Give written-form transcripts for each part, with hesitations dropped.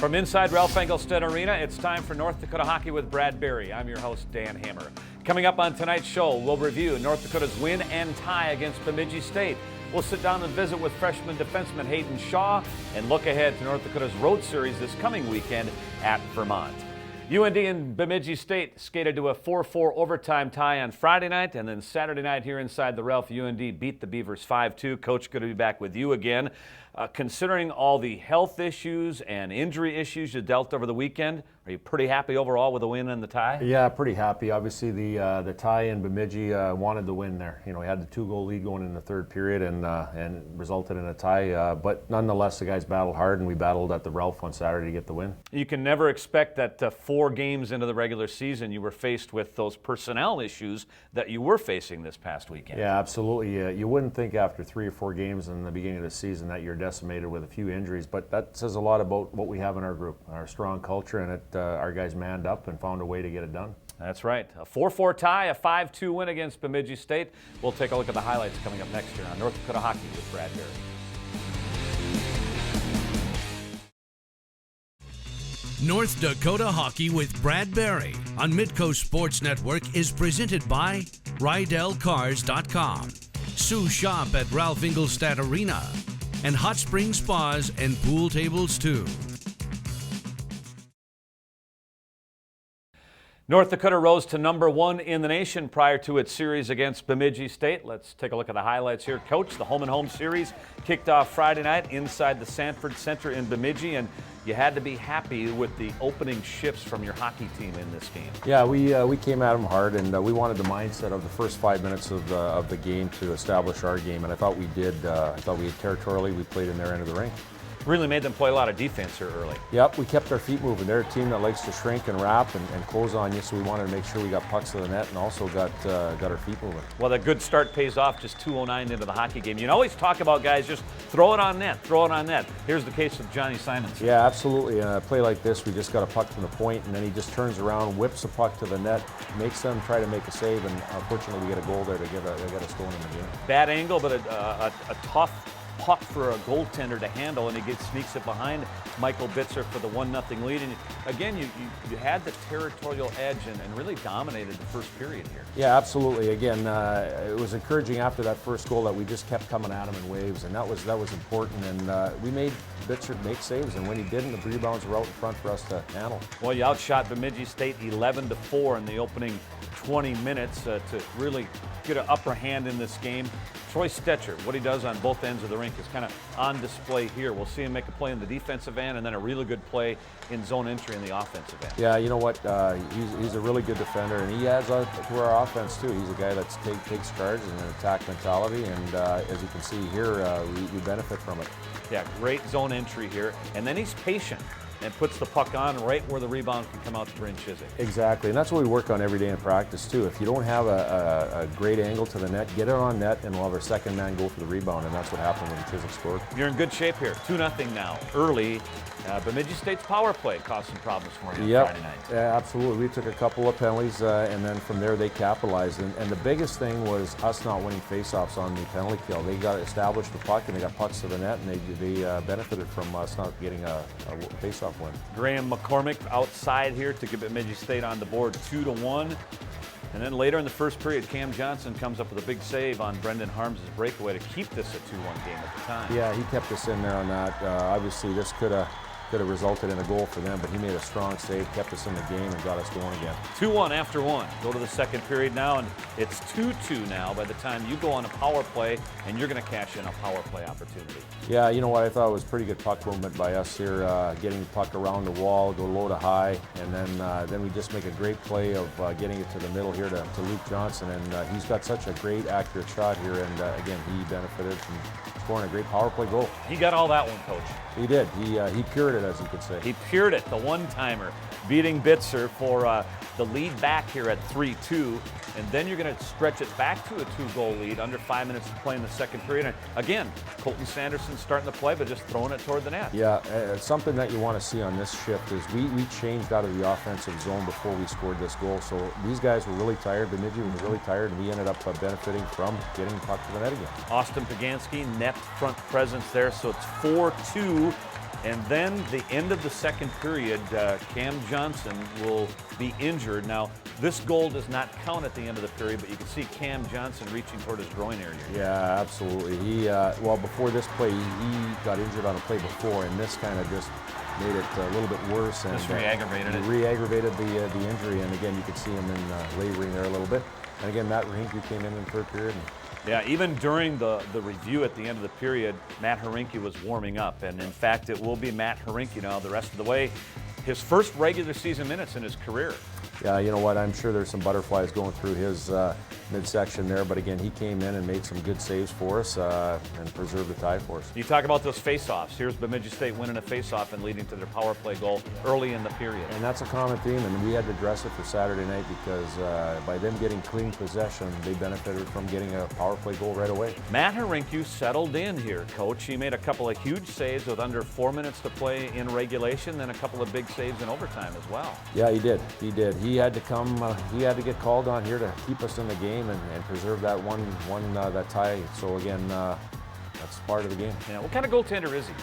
From inside Ralph Engelstad Arena, it's time for North Dakota Hockey with Brad Berry. I'm your host, Dan Hammer. Coming up on tonight's show, we'll review North Dakota's win and tie against Bemidji State. We'll sit down and visit with freshman defenseman Hayden Shaw and look ahead to North Dakota's road series this coming weekend at Vermont. UND and Bemidji State skated to a 4-4 overtime tie on Friday night, and then Saturday night here inside the Ralph, UND beat the Beavers 5-2. Coach, good to be back with you again. Considering all the health issues and injury issues you dealt over the weekend, are you pretty happy overall with the win and the tie? Yeah, pretty happy. Obviously, the tie in Bemidji wanted the win there. You know, we had the 2-goal lead going in the third period and resulted in a tie. But nonetheless, the guys battled hard, and we battled at the Ralph on Saturday to get the win. You can never expect that 4 games into the regular season you were faced with those personnel issues that you were facing this past weekend. Yeah, absolutely. You wouldn't think after 3 or 4 games in the beginning of the season that you're decimated with a few injuries, but that says a lot about what we have in our group, our strong culture, and our guys manned up and found a way to get it done. That's right. A 4-4 tie, a 5-2 win against Bemidji State. We'll take a look at the highlights coming up next year on North Dakota Hockey with Brad Berry. North Dakota Hockey with Brad Berry on Midco Sports Network is presented by RydellCars.com, Sue Shop at Ralph Engelstad Arena, and Hot Spring Spas and Pool Tables too. North Dakota rose to number 1 in the nation prior to its series against Bemidji State. Let's take a look at the highlights here. Coach, the home-and-home series kicked off Friday night inside the Sanford Center in Bemidji, and you had to be happy with the opening shifts from your hockey team in this game. Yeah, we came at them hard, and we wanted the mindset of the first 5 minutes of the game to establish our game, and I thought we did. I thought we territorially, we played in their end of the rink. Really made them play a lot of defense here early. Yep, we kept our feet moving. They're a team that likes to shrink and wrap and close on you, so we wanted to make sure we got pucks to the net and also got our feet moving. Well, that good start pays off just 2:09 into the hockey game. You can always talk about guys just throw it on net, throw it on net. Here's the case with Johnny Simons. Yeah, absolutely. A play like this, we just got a puck from the point, and then he just turns around, whips the puck to the net, makes them try to make a save, and unfortunately we get a goal there to get us going in the game. Bad angle, but a tough puck for a goaltender to handle, and he sneaks it behind Michael Bitzer for the 1-0 lead. And again, you had the territorial edge and really dominated the first period here. Yeah, absolutely. Again, it was encouraging after that first goal that we just kept coming at him in waves, and that was important. And we made Bitzer make saves, and when he didn't, the rebounds were out in front for us to handle. Well, you outshot Bemidji State 11-4 in the opening 20 minutes to really get an upper hand in this game. Troy Stetcher, what he does on both ends of the rink is kind of on display here. We'll see him make a play in the defensive end and then a really good play in zone entry in the offensive end. Yeah, you know what? He's a really good defender, and he adds to our offense too. He's a guy that takes charge and an attack mentality, and as you can see here, we benefit from it. Yeah, great zone entry here, and then he's patient and puts the puck on right where the rebound can come out to Bryn Chiswick. Exactly, and that's what we work on every day in practice too. If you don't have a great angle to the net, get it on net, and we'll have our second man go for the rebound, and that's what happened when Chiswick scored. You're in good shape here, 2-0 now, early. Bemidji State's power play caused some problems for you on Friday night. Yeah, absolutely. We took a couple of penalties, and then from there they capitalized. And the biggest thing was us not winning faceoffs on the penalty kill. They got to establish the puck, and they got pucks to the net, and they benefited from us not getting a faceoff win. Graham McCormick outside here to get Bemidji State on the board 2-1. And then later in the first period, Cam Johnson comes up with a big save on Brendan Harms' breakaway to keep this a 2-1 game at the time. Yeah, he kept us in there on that. Obviously, this could have resulted in a goal for them, but he made a strong save, kept us in the game, and got us going again. 2-1 after 1. Go to the second period now, and it's 2-2 now by the time you go on a power play, and you're going to cash in a power play opportunity. Yeah, you know what? I thought it was pretty good puck movement by us here, getting the puck around the wall, go low to high, and then we just make a great play of getting it to the middle here to Luke Johnson, and he's got such a great, accurate shot here, and again, he benefited from scoring a great power play goal. He got all that one, Coach. He did. He cured it, as you could say. He cured it, the one-timer, beating Bitzer for the lead back here at 3-2. And then you're going to stretch it back to a 2-goal lead under 5 minutes to play in the second period. And again, Colton Sanderson starting the play, but just throwing it toward the net. Yeah, something that you want to see on this shift is we changed out of the offensive zone before we scored this goal. So these guys were really tired. Bemidji was really tired, and we ended up benefiting from getting the puck to the net again. Austin Pagansky, net front presence there. So it's 4-2. And then the end of the second period, Cam Johnson will be injured. Now, this goal does not count at the end of the period, but you can see Cam Johnson reaching toward his groin area. Yeah, absolutely. He well, before this play, he got injured on a play before, and this kind of just made it a little bit worse. And Just re-aggravated it. Re-aggravated the injury, and again, you could see him in laboring there a little bit. And again, Matt Herinke came in the third period. Yeah, even during the review at the end of the period, Matt Herinke was warming up. And in fact, it will be Matt Herinke now the rest of the way. His first regular season minutes in his career. Yeah, you know what? I'm sure there's some butterflies going through his midsection there, but again, he came in and made some good saves for us and preserved the tie for us. You talk about those face-offs. Here's Bemidji State winning a face-off and leading to their power play goal early in the period. And that's a common theme, and we had to address it for Saturday night because by them getting clean possession, they benefited from getting a power play goal right away. Matt Herinke settled in here, Coach. He made a couple of huge saves with under 4 minutes to play in regulation, then a couple of big saves in overtime as well. Yeah, he did. He did. He had to come. He had to get called on here to keep us in the game and preserve that that tie. So again, that's part of the game. Yeah. What kind of goaltender is he?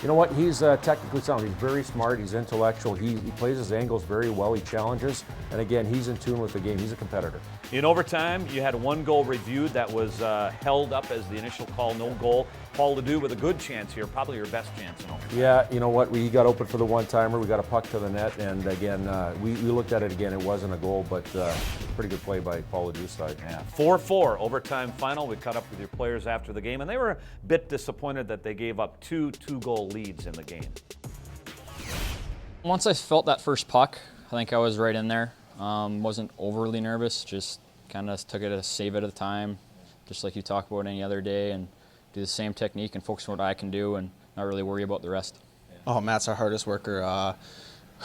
You know what? He's technically sound. He's very smart. He's intellectual. He plays his angles very well. He challenges, and again, he's in tune with the game. He's a competitor. In overtime, you had one goal reviewed that was held up as the initial call, no goal. Paul Ledoux with a good chance here, probably your best chance in overtime. Yeah, you know what? We got open for the one-timer. We got a puck to the net, and again, we looked at it again. It wasn't a goal, but pretty good play by Paul Ledoux's side. Yeah, 4-4 overtime final. We caught up with your players after the game, and they were a bit disappointed that they gave up two two-goal leads in the game. Once I felt that first puck, I think I was right in there. Wasn't overly nervous, just kind of took it a save at a time, just like you talk about any other day, and do the same technique and focus on what I can do and not really worry about the rest. Oh, Matt's our hardest worker.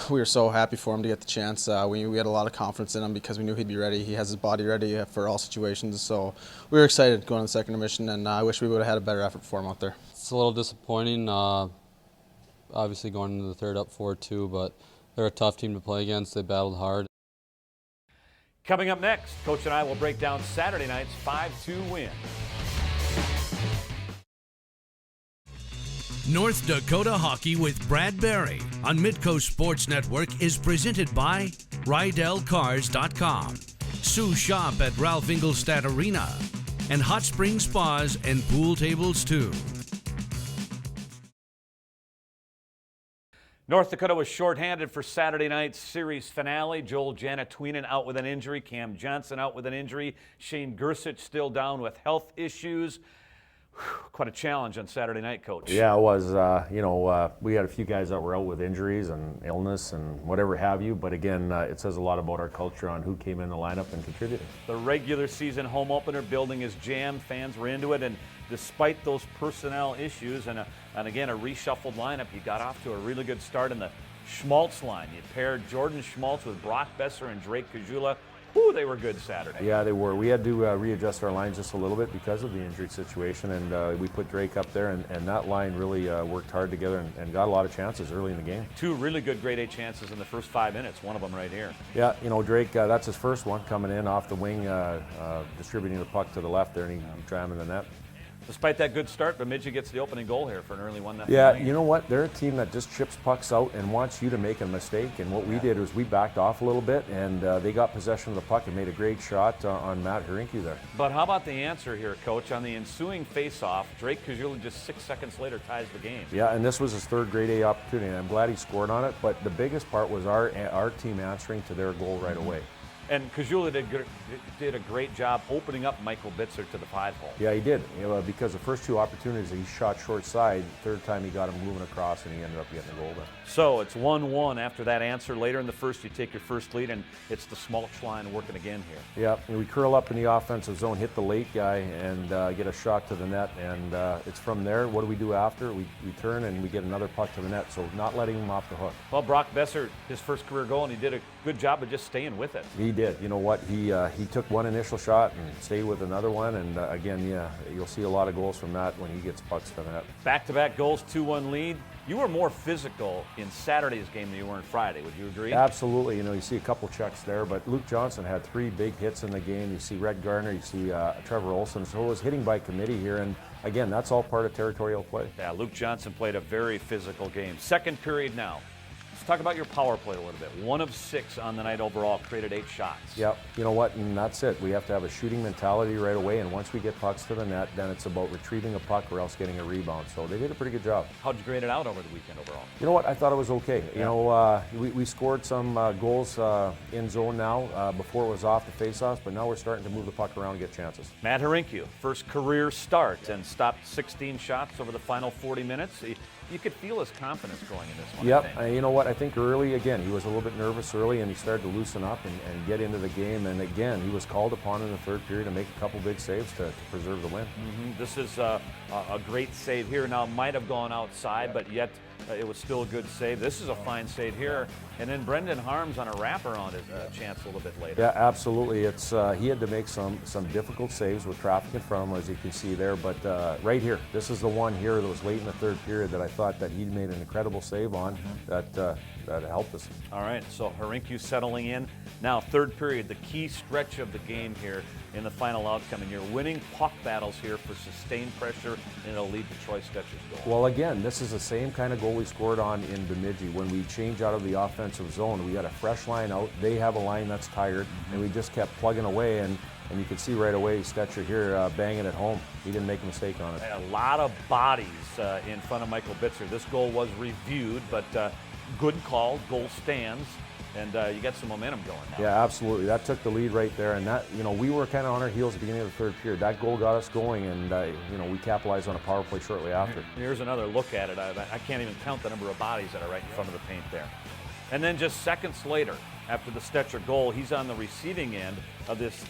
We were so happy for him to get the chance. We had a lot of confidence in him because we knew he'd be ready. He has his body ready for all situations, so we were excited going to the second intermission, and I wish we would have had a better effort for him out there. It's a little disappointing, obviously going into the third up 4-2, but they're a tough team to play against. They battled hard. Coming up next, Coach and I will break down Saturday night's 5-2 win. North Dakota Hockey with Brad Barry on Midco Sports Network is presented by RydellCars.com, Sue Shop at Ralph Ingolstadt Arena, and Hot Spring Spas and Pool Tables too. North Dakota was shorthanded for Saturday night's series finale. Joel Janatuinen out with an injury. Cam Johnson out with an injury. Shane Gersich still down with health issues. Quite a challenge on Saturday night, Coach. Yeah, it was. We had a few guys that were out with injuries and illness and whatever have you. But again, it says a lot about our culture on who came in the lineup and contributed. The regular season home opener building is jammed. Fans were into it, and despite those personnel issues and again a reshuffled lineup, you got off to a really good start in the Schmaltz line. You paired Jordan Schmaltz with Brock Besser and Drake Kajula. Whew, they were good Saturday. Yeah, they were. We had to readjust our lines just a little bit because of the injury situation, and we put Drake up there, and that line really worked hard together and got a lot of chances early in the game. Two really good grade A chances in the first 5 minutes, one of them right here. Yeah, Drake, that's his first one coming in off the wing, distributing the puck to the left there, and he jammed in the net. Despite that good start, Bemidji gets the opening goal here for an early 1-0. Yeah, you know what? They're a team that just chips pucks out and wants you to make a mistake. And what we did was we backed off a little bit, and they got possession of the puck and made a great shot on Matt Herinke there. But how about the answer here, Coach? On the ensuing face-off, Drake Kajula just 6 seconds later ties the game. Yeah, and this was his third grade A opportunity, and I'm glad he scored on it. But the biggest part was our team answering to their goal right away. And Kajula did a great job opening up Michael Bitzer to the 5-hole. Yeah, he did. Because the first two opportunities he shot short side. Third time he got him moving across, and he ended up getting the goal there. So it's 1-1 after that answer. Later in the first, you take your first lead, and it's the Schmaltz line working again here. Yeah, and we curl up in the offensive zone, hit the late guy, and get a shot to the net. And it's from there. What do we do after? We turn and we get another puck to the net. So not letting him off the hook. Well, Brock Besser, his first career goal, and he did a good job of just staying with it. He did. You know what? He took one initial shot and stayed with another one. And again, yeah, you'll see a lot of goals from that when he gets pucks to the net. Back-to-back goals, 2-1 lead. You were more physical in Saturday's game than you were in Friday. Would you agree? Absolutely. You know, you see a couple checks there, but Luke Johnson had 3 big hits in the game. You see Red Garner, you see Trevor Olson. So it was hitting by committee here. And again, that's all part of territorial play. Yeah, Luke Johnson played a very physical game. Second period now. Let's talk about your power play a little bit. 1 of 6 on the night overall, created 8 shots. Yep. You know what? And that's it. We have to have a shooting mentality right away. And once we get pucks to the net, then it's about retrieving a puck or else getting a rebound. So they did a pretty good job. How'd you grade it out over the weekend overall? You know what? I thought it was okay. You know, we scored some goals in zone now. Before it was off the faceoffs, but now we're starting to move the puck around and get chances. Matt Harinkyu, first career start and stopped 16 shots over the final 40 minutes. You could feel his confidence growing in this one. Yep. You know what? I think early, again, he was a little bit nervous early, and he started to loosen up and get into the game. And again, he was called upon in the third period to make a couple big saves to preserve the win. This is a great save here. Now, it might have gone outside, but yet it was still a good save. This is a fine save here. And then Brendan Harms on a wraparound chance a little bit later. Yeah, absolutely. It's he had to make some difficult saves with traffic in front of him, as you can see there. But right here, this is the one here that was late in the third period that I thought that he made an incredible save on that helped us. All right, so Harinkyu settling in. Now, third period, the key stretch of the game here in the final outcome, and you're winning puck battles here for sustained pressure, and it'll lead to Troy Stetcher's goal. Well, again, this is the same kind of goal we scored on in Bemidji. When we change out of the offensive zone, we got a fresh line out. They have a line that's tired, and we just kept plugging away, and you can see right away Stetcher here banging it home. He didn't make a mistake on it. A lot of bodies in front of Michael Bitzer. This goal was reviewed, but good call, goal stands, and you got some momentum going now. Yeah, absolutely. That took the lead right there, and that, you know, we were kind of on our heels at the beginning of the third period. That goal got us going, and you know, we capitalized on a power play shortly after. Here's another look at it. I can't even count the number of bodies that are right in front of the paint there. And then just seconds later, after the Stetcher goal, he's on the receiving end of this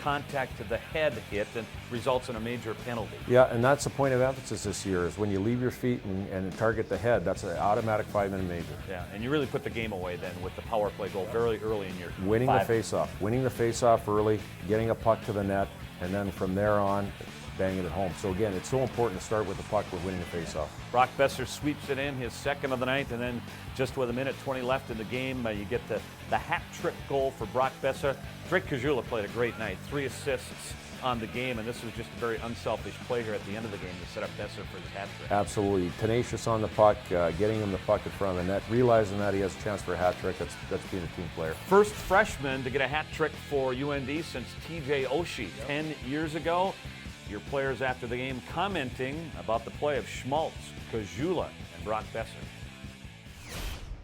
contact to the head hit and results in a major penalty. Yeah, and that's the point of emphasis this year, is when you leave your feet and target the head, that's an automatic 5-minute major. Yeah, and you really put the game away then with the power play goal very early in your winning the face-off early, getting a puck to the net, and then from there on, banging it home. So again, it's so important to start with the puck with winning the face-off. Brock Besser sweeps it in, his second of the night, and then just with 1:20 left in the game, you get the hat trick goal for Brock Besser. Drake Kajula played a great night, 3 assists on the game, and this was just a very unselfish play here at the end of the game to set up Besser for his hat trick. Absolutely. Tenacious on the puck, getting him the puck in front of the net, realizing that he has a chance for a hat trick. That's being a team player. First freshman to get a hat trick for UND since TJ Oshie 10 years ago. Your players after the game commenting about the play of Schmaltz, Kajula, and Brock Besser.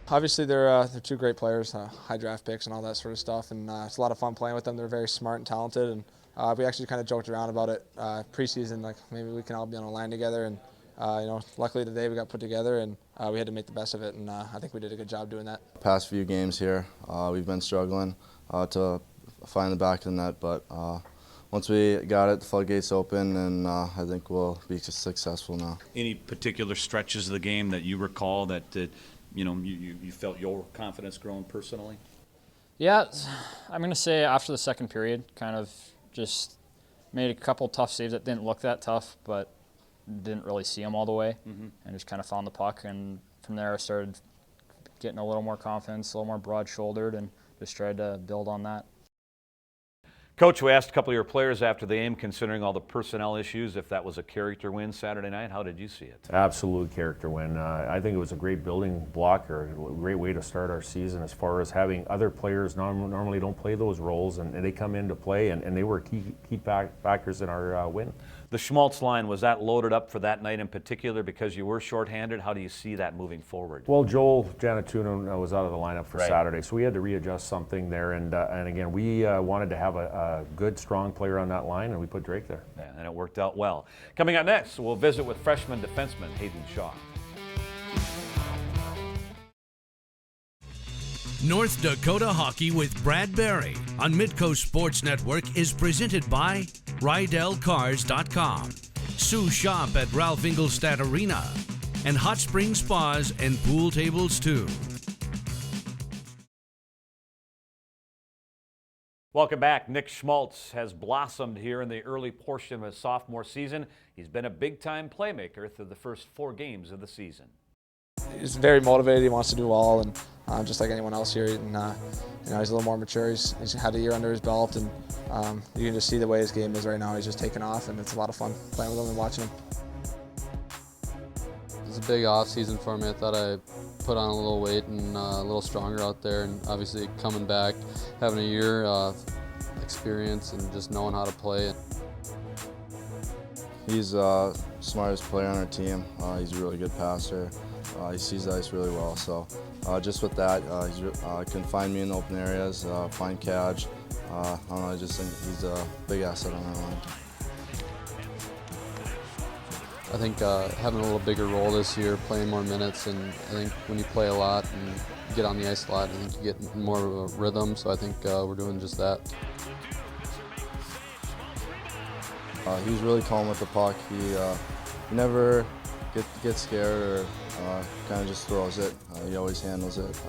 Obviously, they're 2 great players, high draft picks and all that sort of stuff, and it's a lot of fun playing with them. They're very smart and talented, and we actually kind of joked around about it preseason, like maybe we can all be on a line together, and you know, luckily today we got put together, and we had to make the best of it, and I think we did a good job doing that. Past few games here, we've been struggling to find the back of the net, but once we got it, the floodgates open, and I think we'll be successful now. Any particular stretches of the game that you recall that you know you felt your confidence growing personally? Yeah, I'm going to say after the second period, kind of just made a couple tough saves that didn't look that tough, but didn't really see them all the way, and just kind of found the puck. And from there, I started getting a little more confidence, a little more broad-shouldered, and just tried to build on that. Coach, we asked a couple of your players after the game, considering all the personnel issues, if that was a character win Saturday night. How did you see it? Absolute character win. I think it was a great building block, or a great way to start our season, as far as having other players normally don't play those roles, and they come into play, and they were key factors in our win. The Schmaltz line, was that loaded up for that night in particular because you were shorthanded? How do you see that moving forward? Well, Joel Janatuno was out of the lineup for Saturday, so we had to readjust something there, and again, we wanted to have a good, strong player on that line, and we put Drake there. Yeah, and it worked out well. Coming up next, we'll visit with freshman defenseman Hayden Shaw. North Dakota Hockey with Brad Barry on Midco Sports Network is presented by RydellCars.com, Sue Shop at Ralph Ingolstadt Arena, and Hot Spring Spas and Pool Tables too. Welcome back. Nick Schmaltz has blossomed here in the early portion of his sophomore season. He's been a big-time playmaker through the first 4 games of the season. He's very motivated. He wants to do all, and just like anyone else here. And he's a little more mature. He's had a year under his belt, and you can just see the way his game is right now. He's just taking off, and it's a lot of fun playing with him and watching him. It was a big off season for me. I thought I put on a little weight and a little stronger out there, and obviously coming back, having a year experience and just knowing how to play. He's the smartest player on our team. He's a really good passer. He sees the ice really well. So just with that, he can find me in open areas, find catch. I don't know, I just think he's a big asset on our line. I think having a little bigger role this year, playing more minutes, and I think when you play a lot and get on the ice a lot, I think you get more of a rhythm, so I think we're doing just that. He was really calm with the puck. He never gets scared or kind of just throws it. He always handles it.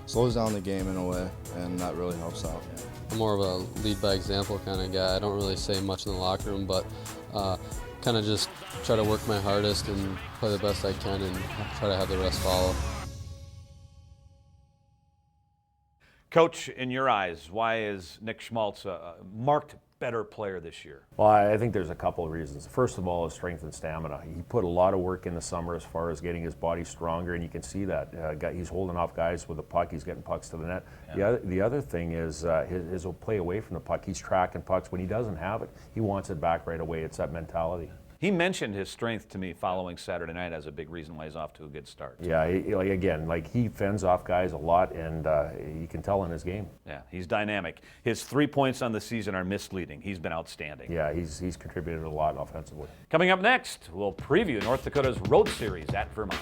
Slows down the game in a way, and that really helps out. I'm more of a lead by example kind of guy. I don't really say much in the locker room, but kind of just try to work my hardest and play the best I can and try to have the rest follow. Coach, in your eyes, why is Nick Schmaltz a marked better player this year? Well, I think there's a couple of reasons. First of all, is strength and stamina. He put a lot of work in the summer as far as getting his body stronger, and you can see that. He's holding off guys with the puck. He's getting pucks to the net. Yeah. The other thing is his play away from the puck. He's tracking pucks. When he doesn't have it, he wants it back right away. It's that mentality. He mentioned his strength to me following Saturday night as a big reason why he's off to a good start. Yeah, he fends off guys a lot, and you can tell in his game. Yeah, he's dynamic. His 3 points on the season are misleading. He's been outstanding. Yeah, he's contributed a lot offensively. Coming up next, we'll preview North Dakota's road series at Vermont.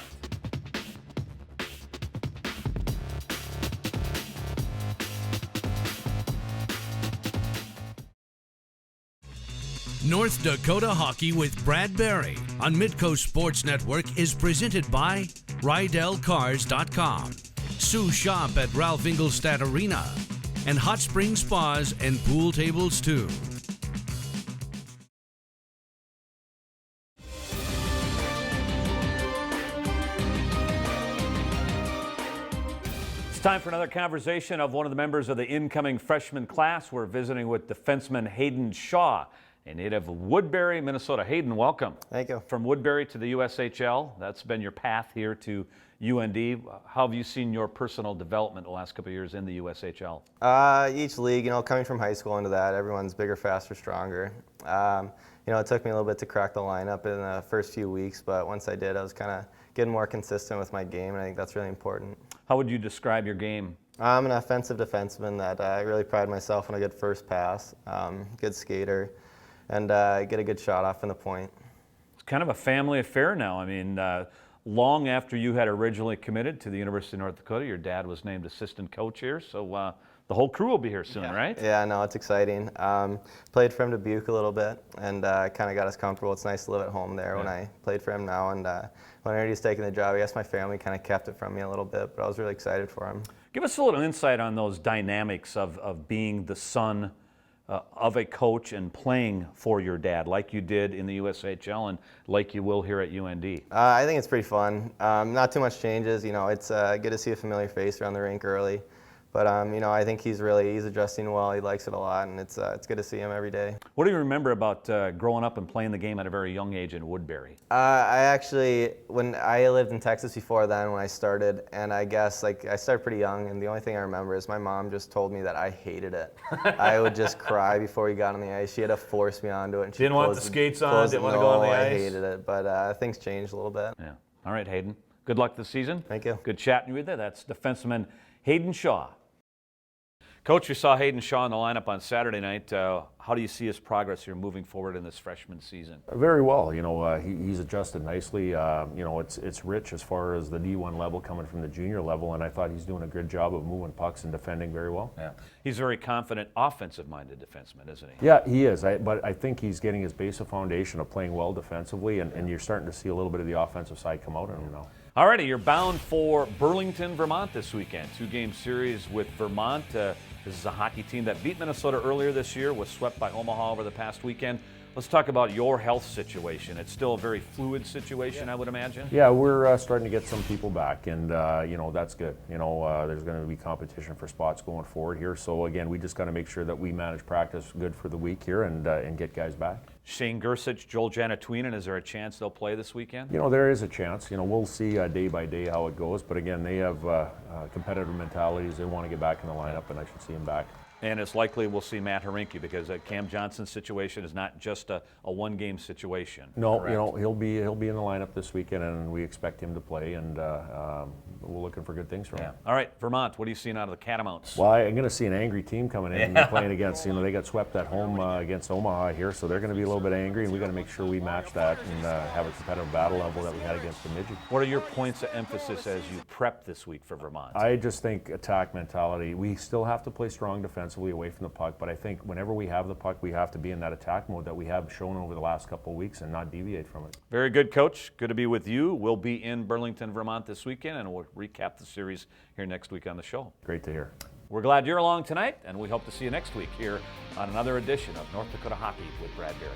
North Dakota Hockey with Brad Barry on Midco Sports Network is presented by RydellCars.com, Sue Shop at Ralph Ingolstadt Arena, and Hot Spring Spas and Pool Tables too. It's time for another conversation of one of the members of the incoming freshman class. We're visiting with defenseman Hayden Shaw, a native of Woodbury, Minnesota. Hayden, welcome. Thank you. From Woodbury to the USHL, that's been your path here to UND. How have you seen your personal development the last couple of years in the USHL? Each league, coming from high school into that, everyone's bigger, faster, stronger. It took me a little bit to crack the lineup in the first few weeks, but once I did, I was kind of getting more consistent with my game, and I think that's really important. How would you describe your game? I'm an offensive defenseman that I really pride myself on a good first pass, good skater, and get a good shot off in the point. It's kind of a family affair now. I mean, long after you had originally committed to the University of North Dakota, your dad was named assistant coach here, so the whole crew will be here soon, right? Yeah, no, it's exciting. Played for him to Buke a little bit, and kind of got us comfortable. It's nice to live at home there when I played for him now, and when I heard he was taking the job, I guess my family kind of kept it from me a little bit, but I was really excited for him. Give us a little insight on those dynamics of being the son of a coach and playing for your dad, like you did in the USHL and like you will here at UND. I think it's pretty fun. Not too much changes. It's good to see a familiar face around the rink early. But I think he's adjusting well. He likes it a lot, and it's good to see him every day. What do you remember about growing up and playing the game at a very young age in Woodbury? When I lived in Texas before then, when I started, and I guess I started pretty young, and the only thing I remember is my mom just told me that I hated it. I would just cry before we got on the ice. She had to force me onto it. And she didn't want the skates on, didn't want to go on the ice? I hated it, but things changed a little bit. Yeah. All right, Hayden. Good luck this season. Thank you. Good chatting with you. That's defenseman Hayden Shaw. Coach, you saw Hayden Shaw in the lineup on Saturday night. How do you see his progress here moving forward in this freshman season? Very well. He's adjusted nicely. It's rich as far as the D1 level coming from the junior level, and I thought he's doing a good job of moving pucks and defending very well. Yeah, he's a very confident, offensive-minded defenseman, isn't he? Yeah, he is. But I think he's getting his base of foundation of playing well defensively, and you're starting to see a little bit of the offensive side come out in him now. Alrighty, you're bound for Burlington, Vermont this weekend. 2-game series with Vermont. This is a hockey team that beat Minnesota earlier this year, was swept by Omaha over the past weekend. Let's talk about your health situation. It's still a very fluid situation, I would imagine. Yeah, we're starting to get some people back, and that's good. There's going to be competition for spots going forward here. So again, we just got to make sure that we manage practice good for the week here and get guys back. Shane Gersich, Joel Janatuinen, is there a chance they'll play this weekend? There is a chance. We'll see day by day how it goes. But again, they have competitive mentalities. They want to get back in the lineup, and I should see them back. And it's likely we'll see Matt Hrinke because Cam Johnson's situation is not just a one-game situation. No, correct? he'll be in the lineup this weekend, and we expect him to play. And we're looking for good things from him. All right, Vermont. What are you seeing out of the Catamounts? Well, I'm going to see an angry team coming in and playing against. They got swept at home against Omaha here, so they're going to be a little bit angry, and we got to make sure we match that and have a competitive battle level that we had against Bemidji. What are your points of emphasis as you prep this week for Vermont? I just think attack mentality. We still have to play strong defensively away from the puck, but I think whenever we have the puck, we have to be in that attack mode that we have shown over the last couple of weeks and not deviate from it. Very good, Coach. Good to be with you. We'll be in Burlington, Vermont this weekend, and we'll recap the series here next week on the show. Great to hear. We're glad you're along tonight, and we hope to see you next week here on another edition of North Dakota Hockey with Brad Berry.